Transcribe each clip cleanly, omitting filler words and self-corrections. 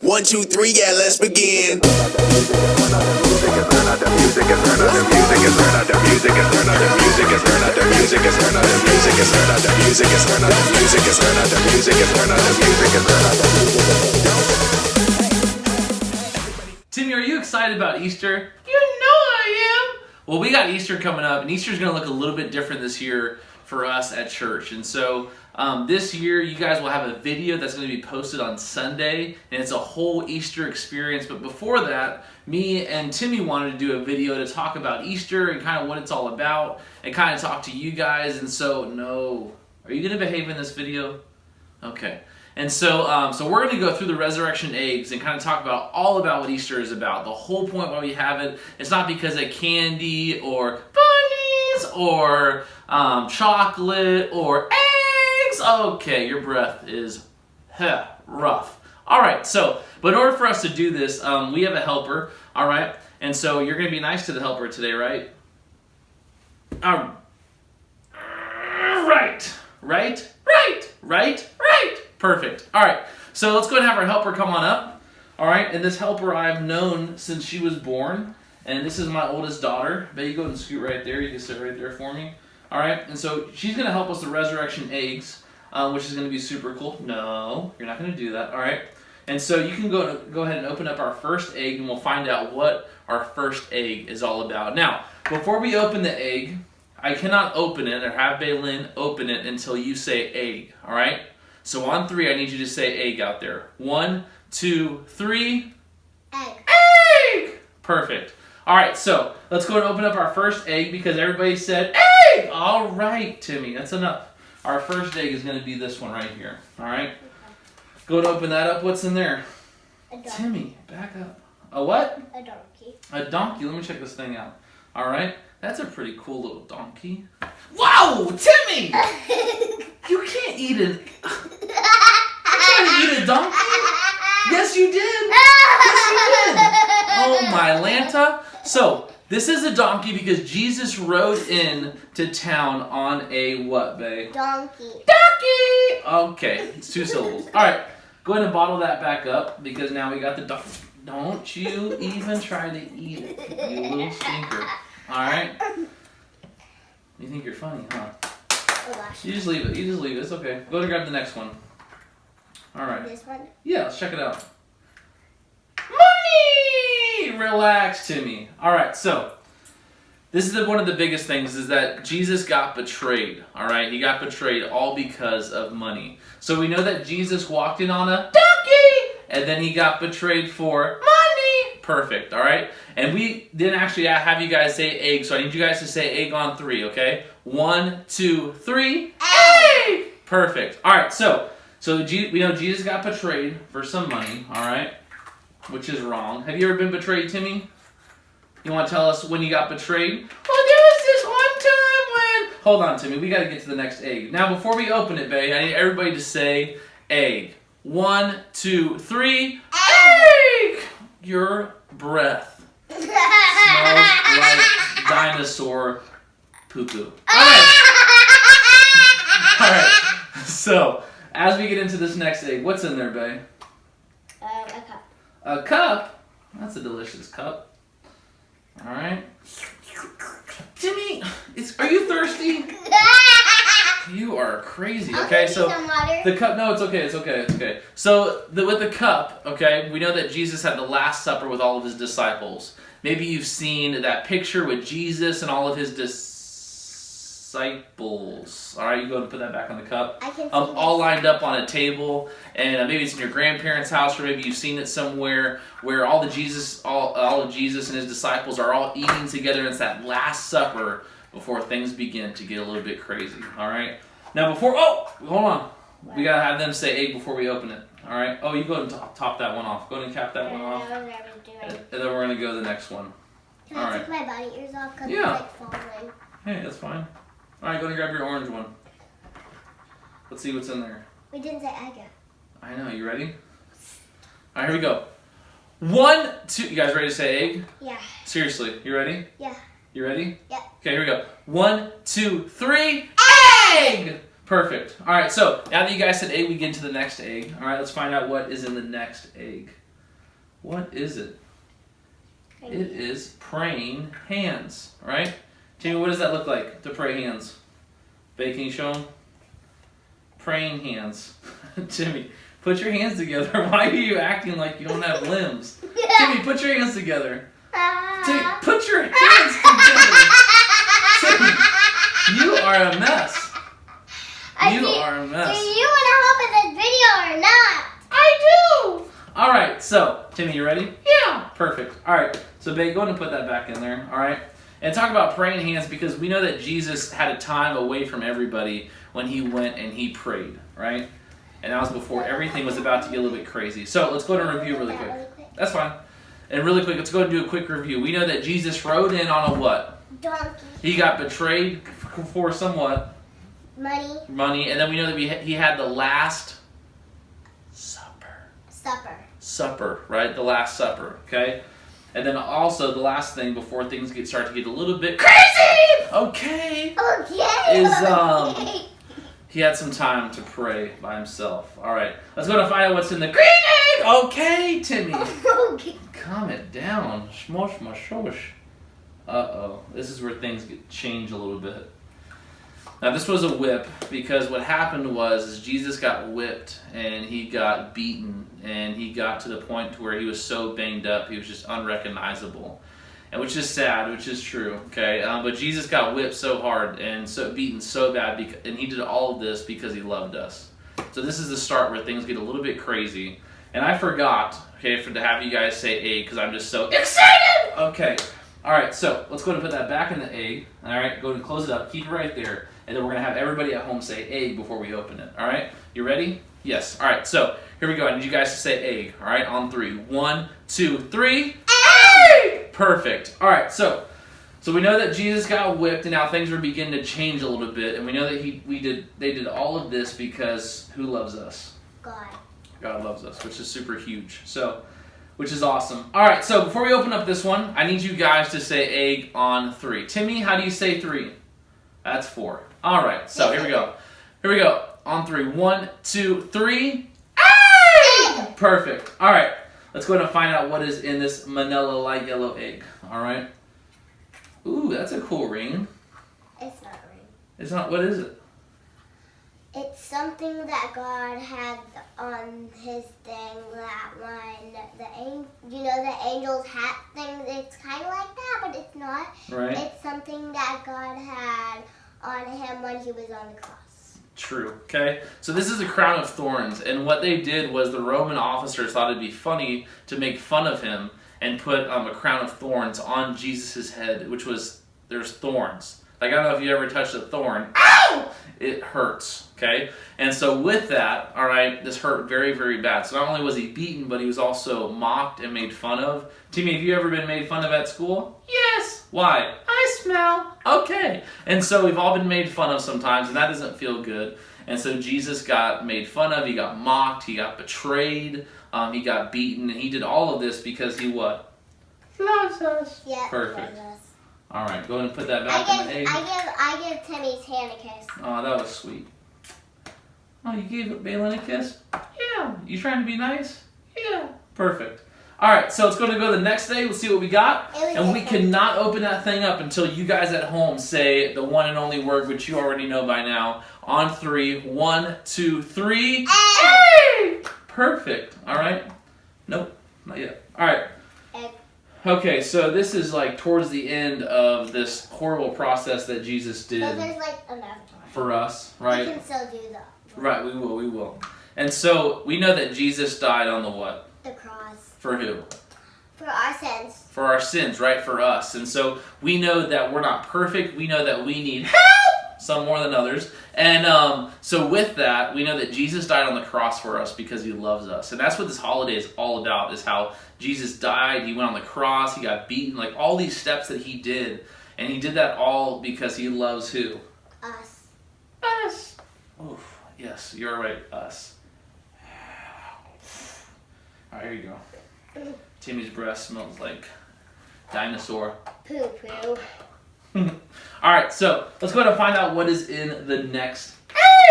1, 2, 3, yeah, let's begin. Timmy, are you excited about Easter? You know I am. Well, we got Easter coming up, and Easter's going to look a little bit different this year for us at church. And so this year, you guys will have a video that's going to be posted on Sunday, and it's a whole Easter experience. But before that, me and Timmy wanted to do a video to talk about Easter and kind of what it's all about, and kind of talk to you guys. And so, no. Are you going to behave in this video? Okay. And so we're going to go through the resurrection eggs and kind of talk about all about what Easter is about. The whole point why we have it, it's not because of candy or bunnies or chocolate or eggs. Okay, your breath is rough. All right, but in order for us to do this, we have a helper, all right? And so you're going to be nice to the helper today, right? Right. Perfect. All right, so let's go ahead and have our helper come on up. All right, and this helper I've known since she was born, and this is my oldest daughter. Bet you go and scoot right there. You can sit right there for me. All right, and so she's going to help us with the resurrection eggs, which is going to be super cool. No, you're not going to do that. All right, and so you can go ahead and open up our first egg, and we'll find out what our first egg is all about. Now, before we open the egg, I cannot open it or have Baylin open it until you say egg. All right. So on 3, I need you to say egg out there. 1, 2, 3. Egg! Perfect. All right, so let's go and open up our first egg because everybody said egg! All right, Timmy, that's enough. Our first egg is going to be this one right here. All right? Go and open that up. What's in there? A donkey. Timmy, back up. A what? A donkey. A donkey. Let me check this thing out. All right? That's a pretty cool little donkey. Wow, Timmy! You can't eat it. You trying to eat a donkey? Yes, you did. Yes, you did. Oh, my Lanta. So, this is a donkey because Jesus rode in to town on a what, babe? Donkey. Donkey! Okay, it's 2 syllables. All right, go ahead and bottle that back up because now we got the donkey. Don't you even try to eat it, you little stinker. All right? You think you're funny, huh? You just leave it. It's okay. Go and grab the next one. All right. This one? Yeah, let's check it out. Money! Relax, Timmy. All right, so this is one of the biggest things is that Jesus got betrayed. All right, he got betrayed all because of money. So we know that Jesus walked in on a donkey, and then he got betrayed for money. Perfect. All right, and we didn't actually have you guys say egg, so I need you guys to say egg on 3. Okay, 1, 2, 3. Egg. Perfect. All right, so we know Jesus got betrayed for some money. All right, which is wrong. Have you ever been betrayed, Timmy? You want to tell us when you got betrayed? Well, there was this one time when... Hold on, Timmy. We got to get to the next egg. Now, before we open it, babe, I need everybody to say egg. 1, 2, 3. Egg! Your breath smells like dinosaur poo-poo. All right. So, as we get into this next egg, what's in there, babe? A cup. A cup? That's a delicious cup. All right. Timmy, are you thirsty? You are crazy. Okay, so the cup. No, it's okay. So with the cup, okay, we know that Jesus had the Last Supper with all of his disciples. Maybe you've seen that picture with Jesus and all of his disciples. All right, you go and put that back on the cup. I can see all lined up on a table, and maybe it's in your grandparents' house, or maybe you've seen it somewhere where all of Jesus and his disciples are all eating together. And it's that Last Supper before things begin to get a little bit crazy. All right. Now hold on. We gotta have them say egg before we open it. All right. Oh, you go and top that one off. Go ahead and cap that one off. And then we're gonna go to the next one. Can I take my bunny ears off because Yeah. it's like falling? Hey, that's fine. All right, go and grab your orange one. Let's see what's in there. We didn't say egg yet. I know. You ready? All right, here we go. 1, 2. You guys ready to say egg? Yeah. Seriously, you ready? Yeah. You ready? Yeah. Okay, here we go. 1, 2, 3. Egg! Perfect. All right, so now that you guys said egg, we get into the next egg. All right, let's find out what is in the next egg. What is it? It is praying hands, right? Jamie, what does that look like to pray hands? Babe, can you show them? Praying hands. Timmy, put your hands together. Why are you acting like you don't have limbs? Timmy, put your hands together. Timmy, put your hands together. Timmy, you are a mess. You are a mess. Do you want to help in this video or not? I do. All right, so Timmy, you ready? Yeah. Perfect. All right, so babe, go ahead and put that back in there. All right, and talk about praying hands because we know that Jesus had a time away from everybody when he went and he prayed, right? And that was before everything was about to get a little bit crazy. So let's go to review really quick. That's fine. And really quick, let's go and do a quick review. We know that Jesus rode in on a what? Donkey. He got betrayed for somewhat. Money. And then we know that he had the last supper, right? The Last Supper, okay? And then also the last thing before things start to get a little bit crazy, okay, is he had some time to pray by himself. All right, let's go to find out what's in the crazy. Okay, Timmy, calm it down. Shmosh, mashosh. Uh-oh, this is where things change a little bit. Now this was a whip because what happened was Jesus got whipped and he got beaten and he got to the point to where he was so banged up he was just unrecognizable, and which is sad, which is true. Okay, but Jesus got whipped so hard and so beaten so bad, and he did all of this because he loved us. So this is the start where things get a little bit crazy. And I forgot, okay, to have you guys say egg because I'm just so excited. Okay, all right, so let's go and put that back in the egg. All right, go and close it up, keep it right there. And then we're going to have everybody at home say egg before we open it. All right? You ready? Yes. All right. So here we go. I need you guys to say egg. All right? On 3. 1, 2, 3. Egg! Perfect. All right. So we know that Jesus got whipped, and now things are beginning to change a little bit. And we know that they did all of this because who loves us? God. God loves us, which is super huge. So, which is awesome. All right. So before we open up this one, I need you guys to say egg on 3. Timmy, how do you say 3? That's 4. All right, so here we go. Here we go. On 3. 1, 2, 3. Egg! Perfect. All right, let's go ahead and find out what is in this manila light yellow egg. All right. Ooh, that's a cool ring. It's not a ring. It's not. What is it? It's something that God had on his thing that when the angel's hat thing, it's kind of like that, but it's not. Right. It's something that God had on him when he was on the cross. True. Okay. So this is a crown of thorns, and what they did was the Roman officers thought it'd be funny to make fun of him and put a crown of thorns on Jesus' head, which was there's thorns. Like, I don't know if you ever touched a thorn. Ow! It hurts, okay? And so with that, all right, this hurt very, very bad. So not only was he beaten, but he was also mocked and made fun of. Timmy, have you ever been made fun of at school? Yes. Why? I smell. Okay. And so we've all been made fun of sometimes, and that doesn't feel good. And so Jesus got made fun of. He got mocked. He got betrayed. He got beaten. And he did all of this because he what? Loves us. Yeah. Perfect. All right, go ahead and put that back in the egg. I give Timmy's hand a kiss. Oh, that was sweet. Oh, you gave Bailyn a kiss? Yeah. You trying to be nice? Yeah. Perfect. All right, so it's going to go the next day. We'll see what we got. And we cannot open that thing up until you guys at home say the one and only word, which you already know by now. On 3. 1, 2, 3. Egg! Perfect. All right. Nope, not yet. All right. Egg. Okay, so this is like towards the end of this horrible process that Jesus did So there's like enough time for us, right? We can still do that. Right, we will. And so we know that Jesus died on the what? The cross. For who? For our sins. For our sins, right? For us. And so we know that we're not perfect. We know that we need help, some more than others. And so with that, we know that Jesus died on the cross for us because he loves us. And that's what this holiday is all about, is how Jesus died, he went on the cross, he got beaten, like all these steps that he did. And he did that all because he loves who? Us. Us. Oof. Yes, you're right, us. All right, here you go. Timmy's breath smells like dinosaur. Poo poo. All right, so let's go ahead and find out what is in the next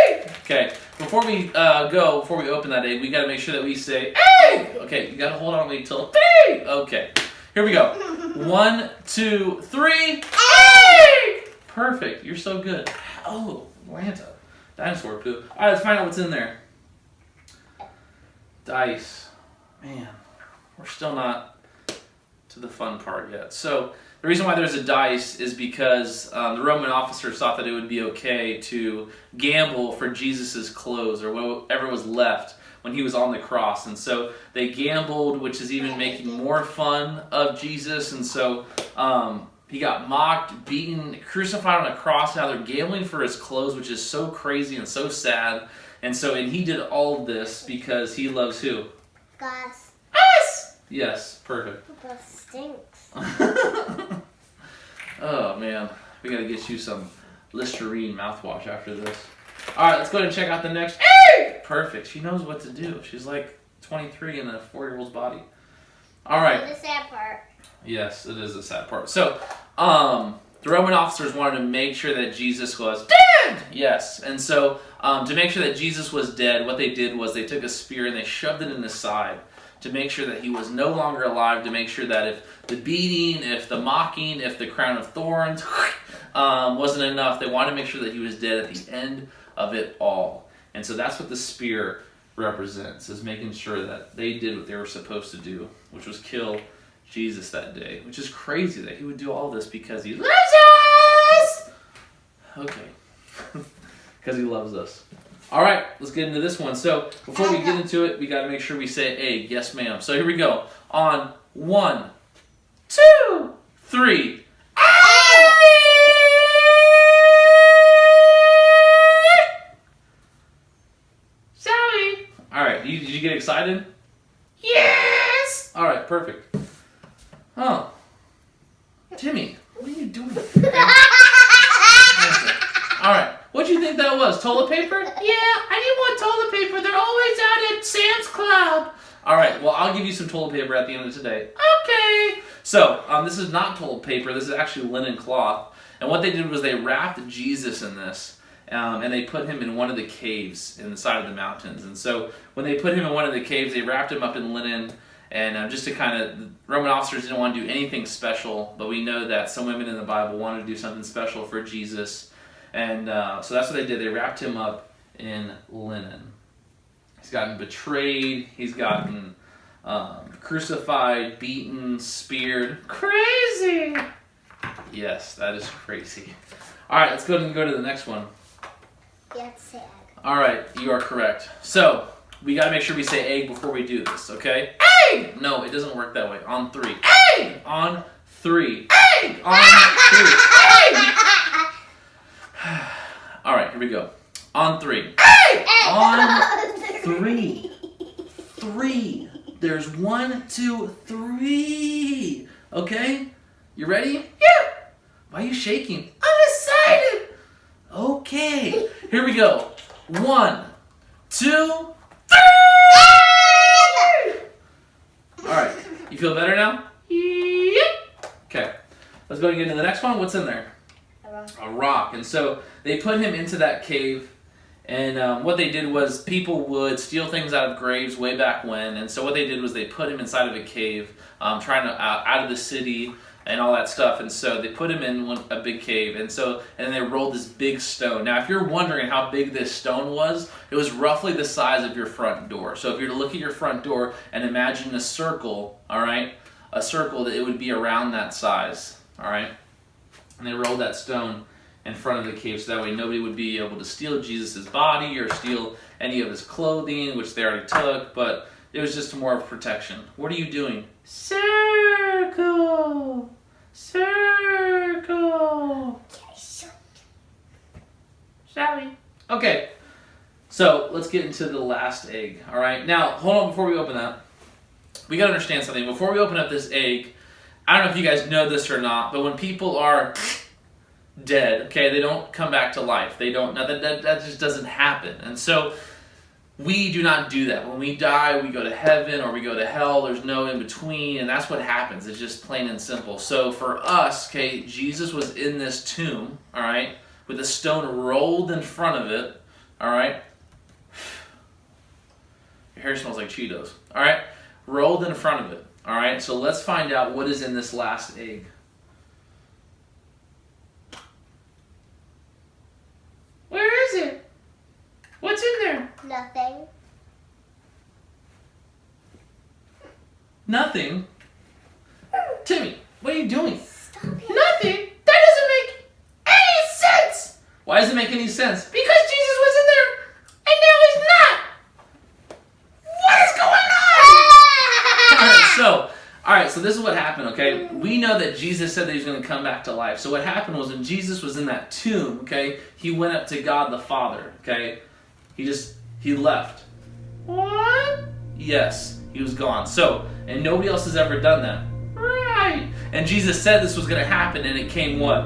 egg. Okay, before we before we open that egg, we got to make sure that we say egg. Okay, you got to hold on wait till 3. Okay, here we go. 1, 2, 3. Egg. Perfect. You're so good. Oh, Atlanta. Dinosaur poo. All right, let's find out what's in there. Dice. Man, we're still not to the fun part yet. So the reason why there's a dice is because the Roman officers thought that it would be okay to gamble for Jesus's clothes or whatever was left when he was on the cross. And so they gambled, which is even making more fun of Jesus. And so he got mocked, beaten, crucified on a cross. Now they're gambling for his clothes, which is so crazy and so sad. And he did all of this because he loves who? Gus. Us! Yes, perfect. Gus stinks. Oh man, we gotta get you some Listerine mouthwash after this. Alright, let's go ahead and check out the next egg! Perfect, she knows what to do. She's like 23 in a 4-year-old's body. Alright. The sad part. Yes, it is the sad part. So, the Roman officers wanted to make sure that Jesus was dead! Yes, and so to make sure that Jesus was dead, what they did was they took a spear and they shoved it in his side to make sure that he was no longer alive, to make sure that if the beating, if the mocking, if the crown of thorns wasn't enough, they wanted to make sure that he was dead at the end of it all. And so that's what the spear represents, is making sure that they did what they were supposed to do, which was kill Jesus that day, which is crazy that he would do all this because he loves us! Okay. Because he loves us. All right, let's get into this one. So before we get into it, we got to make sure we say egg. Yes, ma'am. So here we go. On 1, 2, 3. Egg! Sally. All right, did you get excited? Yes! All right, perfect. Oh. Timmy, what are you doing? All right. What'd you think that was? Toilet paper? Yeah, I need more toilet paper. They're always out at Sam's Club. All right, well, I'll give you some toilet paper at the end of today. Okay. So, this is not toilet paper. This is actually linen cloth. And what they did was they wrapped Jesus in this, and they put him in one of the caves in the side of the mountains. And so when they put him in one of the caves, they wrapped him up in linen, and just to kind of, the Roman officers didn't want to do anything special, but we know that some women in the Bible wanted to do something special for Jesus. And so that's what they did. They wrapped him up in linen. He's gotten betrayed. He's gotten crucified, beaten, speared. Crazy! Yes, that is crazy. All right, let's go ahead and go to the next one. Yeah, it's sad. All right, you are correct. So we got to make sure we say egg before we do this, okay? Egg! No, it doesn't work that way. On 3. Egg! On 3. Egg! On 3. Egg! All right, here we go. On 3. Egg! On 3. 3. There's 1, 2, 3. Okay? You ready? Yeah. Why are you shaking? I'm excited. Okay. Here we go. 1, 2, 3. All right. You feel better now? Yep. Okay. Let's go and get into the next one. What's in there? A rock. And so they put him into that cave, and what they did was people would steal things out of graves way back when, and so what they did was they put him inside of a cave, trying to out of the city and all that stuff. And so they put him in a big cave, and then they rolled this big stone. Now if you're wondering how big this stone was, it was roughly the size of your front door. So if you were to look at your front door and imagine a circle, all right, a circle, that it would be around that size, all right. And they rolled that stone in front of the cave so that way nobody would be able to steal Jesus' body or steal any of his clothing, which they already took, but it was just more of protection. What are you doing? Circle! Circle! Sally. Okay, so let's get into the last egg, all right? Now, hold on before we open that. We got to understand something. Before we open up this egg, I don't know if you guys know this or not, but when people are dead, okay, they don't come back to life. They don't, that just doesn't happen. And so we do not do that. When we die, we go to heaven or we go to hell. There's no in between, and that's what happens. It's just plain and simple. So for us, okay, Jesus was in this tomb, all right, with a stone rolled in front of it, all right, Your hair smells like Cheetos. All right? Rolled in front of it. All right? So let's find out what is in this last egg. Where is it? What's in there? Nothing. Nothing? Timmy, what are you doing? Stop it. Nothing? That doesn't make any sense! Why does it make any sense? Because Jesus was in there, and now he's not! What is going on? Alright, so this is what happened, okay? We know that Jesus said that he was going to come back to life. So what happened was when Jesus was in that tomb, okay, he went up to God the Father, okay? He left. What? Yes, he was gone. So, and nobody else has ever done that. Right. And Jesus said this was going to happen, and it came what?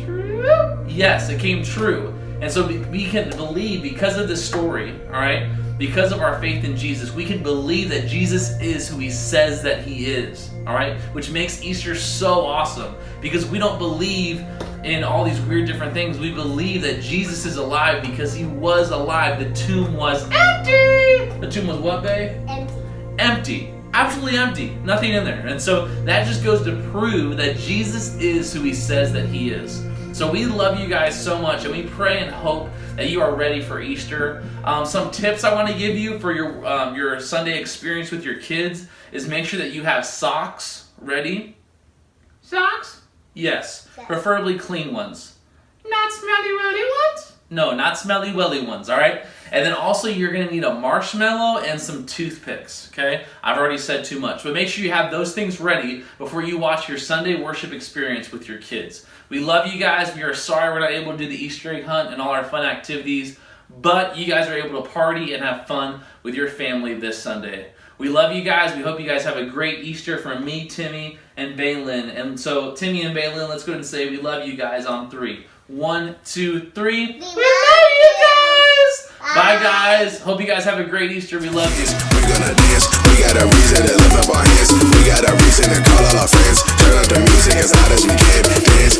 True? Yes, it came true. And so we can believe because of this story, all right? Because of our faith in Jesus, we can believe that Jesus is who he says that he is, all right? Which makes Easter so awesome because we don't believe in all these weird different things. We believe that Jesus is alive because he was alive. The tomb was empty. The tomb was what, babe? Empty. Empty. Absolutely empty. Nothing in there. And so that just goes to prove that Jesus is who he says that he is. So we love you guys so much, and we pray and hope that you are ready for Easter. Some tips I want to give you for your Sunday experience with your kids is make sure that you have socks ready. Socks? Yes. Preferably clean ones. Not smelly welly ones? No, not smelly welly ones, all right? And then also you're going to need a marshmallow and some toothpicks, okay? I've already said too much. But make sure you have those things ready before you watch your Sunday worship experience with your kids. We love you guys. We are sorry we're not able to do the Easter egg hunt and all our fun activities, but you guys are able to party and have fun with your family this Sunday. We love you guys. We hope you guys have a great Easter from me, Timmy, and Baylin. And so, Timmy and Baylin, let's go ahead and say we love you guys on 3. 1, 2, 3. We love you guys! Bye, guys. Hope you guys have a great Easter. We love you. We're gonna dance. We got a reason to lift up our hands. We got a reason to call all our friends. Turn up the music as loud as we can. Dance.